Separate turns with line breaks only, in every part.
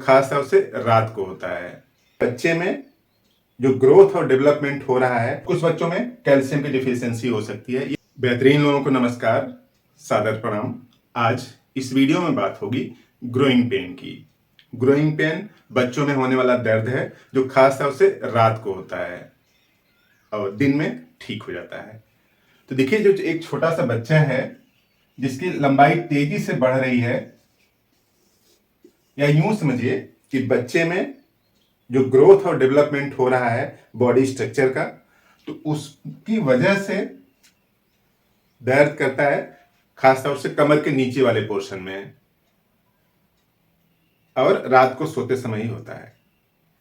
खास तौर से रात को होता है। बच्चे में जो ग्रोथ और डेवलपमेंट हो रहा है, कुछ बच्चों में कैल्शियम की डिफिशियंसी हो सकती है। बेहतरीन लोगों को नमस्कार, सादर प्रणाम। आज इस वीडियो में बात होगी ग्रोइंग पेन की। ग्रोइंग पेन बच्चों में होने वाला दर्द है जो खास तौर से रात को होता है और दिन में ठीक हो जाता है। तो देखिए, जो एक छोटा सा बच्चा है जिसकी लंबाई तेजी से बढ़ रही है, या यूं समझिए कि बच्चे में जो ग्रोथ और डेवलपमेंट हो रहा है बॉडी स्ट्रक्चर का, तो उसकी वजह से दर्द करता है, खासतौर से कमर के नीचे वाले पोर्शन में, और रात को सोते समय ही होता है।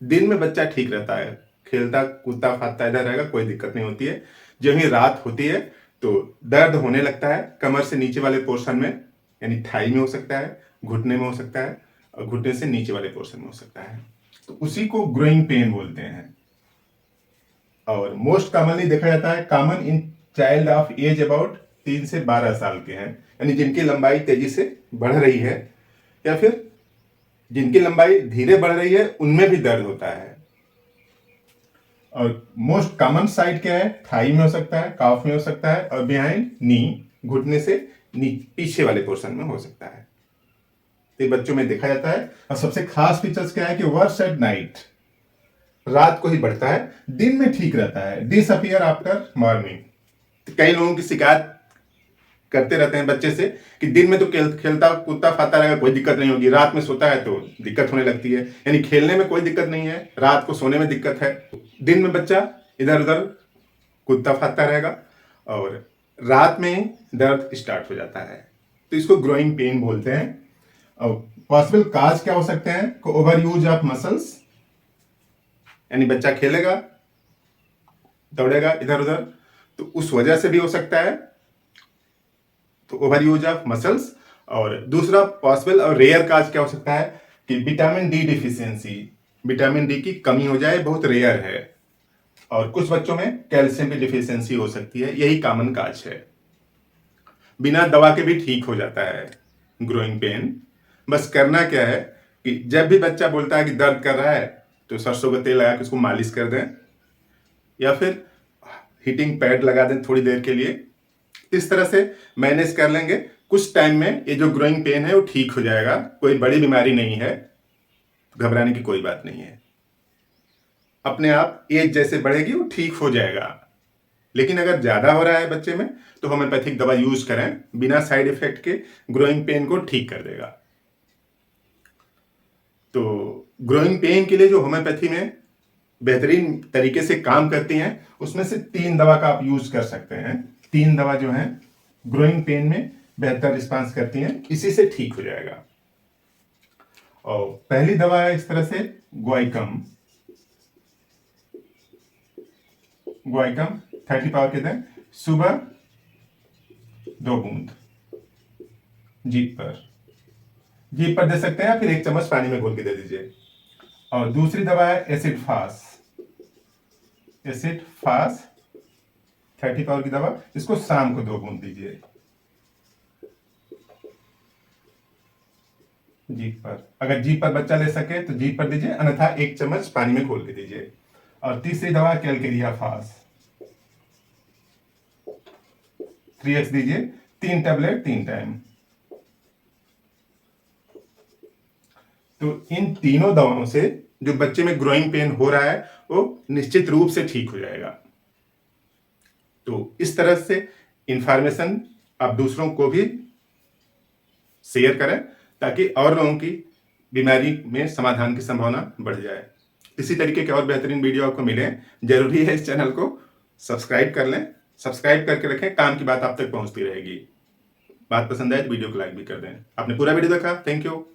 दिन में बच्चा ठीक रहता है, खेलता कूदता फादता इधर रहेगा, कोई दिक्कत नहीं होती है। जब ही रात होती है तो दर्द होने लगता है कमर से नीचे वाले पोर्शन में, यानी थाई में हो सकता है, घुटने में हो सकता है, और घुटने से नीचे वाले पोर्शन में हो सकता है। तो उसी को ग्रोइंग पेन बोलते हैं। और मोस्ट कॉमनली देखा जाता है common in child of age about 3 से 12 साल के हैं, यानी जिनकी लंबाई तेजी से बढ़ रही है या फिर जिनकी लंबाई धीरे बढ़ रही है, उनमें भी दर्द होता है। और मोस्ट कॉमन साइड क्या है? थाई में हो सकता है, काफ में हो सकता है, और बिहाइंड नी, घुटने से पीछे वाले पोर्शन में हो सकता है। तो ये बच्चों में देखा जाता है। और सबसे खास फीचर्स क्या है कि वर्स एट नाइट, रात को ही बढ़ता है, दिन में ठीक रहता है, डिसअपियर आफ्टर मॉर्निंग। तो कई लोगों की शिकायत करते रहते हैं बच्चे से कि दिन में तो खेलता कूदता फाता रहेगा, कोई दिक्कत नहीं होगी, रात में सोता है तो दिक्कत होने लगती है। यानी खेलने में कोई दिक्कत नहीं है, रात को सोने में दिक्कत है। दिन में बच्चा इधर उधर कूदता फाता रहेगा और रात में दर्द स्टार्ट हो जाता है। तो इसको ग्रोइंग पेन बोलते हैं। और पॉसिबल काज क्या हो सकते हैं? ओवर यूज ऑफ मसल्स, यानी बच्चा खेलेगा दौड़ेगा इधर उधर, तो उस वजह से भी हो सकता है, तो ओवर यूज ऑफ मसल्स। और दूसरा पॉसिबल और रेयर काज क्या हो सकता है कि vitamin D deficiency, vitamin D की कमी हो जाए, बहुत रेयर है। और कुछ बच्चों में कैल्शियम की डिफिशियंसी हो सकती है, यही कॉमन काज है। बिना दवा के भी ठीक हो जाता है ग्रोइंग पेन। बस करना क्या है कि जब भी बच्चा बोलता है कि दर्द कर रहा है, तो सरसों का तेल लगा के उसको मालिश कर दें, या फिर हीटिंग पैड लगा दें थोड़ी देर के लिए। इस तरह से मैनेज कर लेंगे, कुछ टाइम में ये जो ग्रोइंग पेन है वो ठीक हो जाएगा। कोई बड़ी बीमारी नहीं है, घबराने की कोई बात नहीं है, अपने आप एज जैसे बढ़ेगी वो ठीक हो जाएगा। लेकिन अगर ज्यादा हो रहा है बच्चे में तो होम्योपैथिक दवा यूज करें, बिना साइड इफेक्ट के ग्रोइंग पेन को ठीक कर देगा। तो ग्रोइंग पेन के लिए जो होम्योपैथी में बेहतरीन तरीके से काम करती हैं, उसमें से 3 दवा का आप यूज कर सकते हैं। 3 दवा जो है ग्रोइंग पेन में बेहतर रिस्पांस करती हैं, इसी से ठीक हो जाएगा। और पहली दवा है इस तरह से ग्वाइकम। ग्वाइकम 30 पावर के दें, सुबह 2 बूंद जीभ पर दे सकते हैं, फिर 1 चम्मच पानी में घोल के दे दीजिए। और दूसरी दवा है एसिड फास। एसिड फास 30 पावर की दवा, इसको शाम को 2 बूंद दीजिए जीभ पर। अगर जीभ पर बच्चा ले सके तो जीभ पर दीजिए, अन्यथा 1 चम्मच पानी में घोल के दीजिए। और तीसरी दवा कैलकेरिया फास 3x दीजिए, 3 टैबलेट 3 टाइम। तो इन तीनों दवाओं से जो बच्चे में ग्रोइंग पेन हो रहा है वो निश्चित रूप से ठीक हो जाएगा। तो इस तरह से इंफॉर्मेशन आप दूसरों को भी शेयर करें, ताकि और लोगों की बीमारी में समाधान की संभावना बढ़ जाए। इसी तरीके के और बेहतरीन वीडियो आपको मिले, जरूरी है इस चैनल को सब्सक्राइब कर लें। सब्सक्राइब करके रखें, काम की बात आप तक पहुंचती रहेगी। बात पसंद आए तो वीडियो को लाइक भी कर दें। आपने पूरा वीडियो देखा, थैंक यू।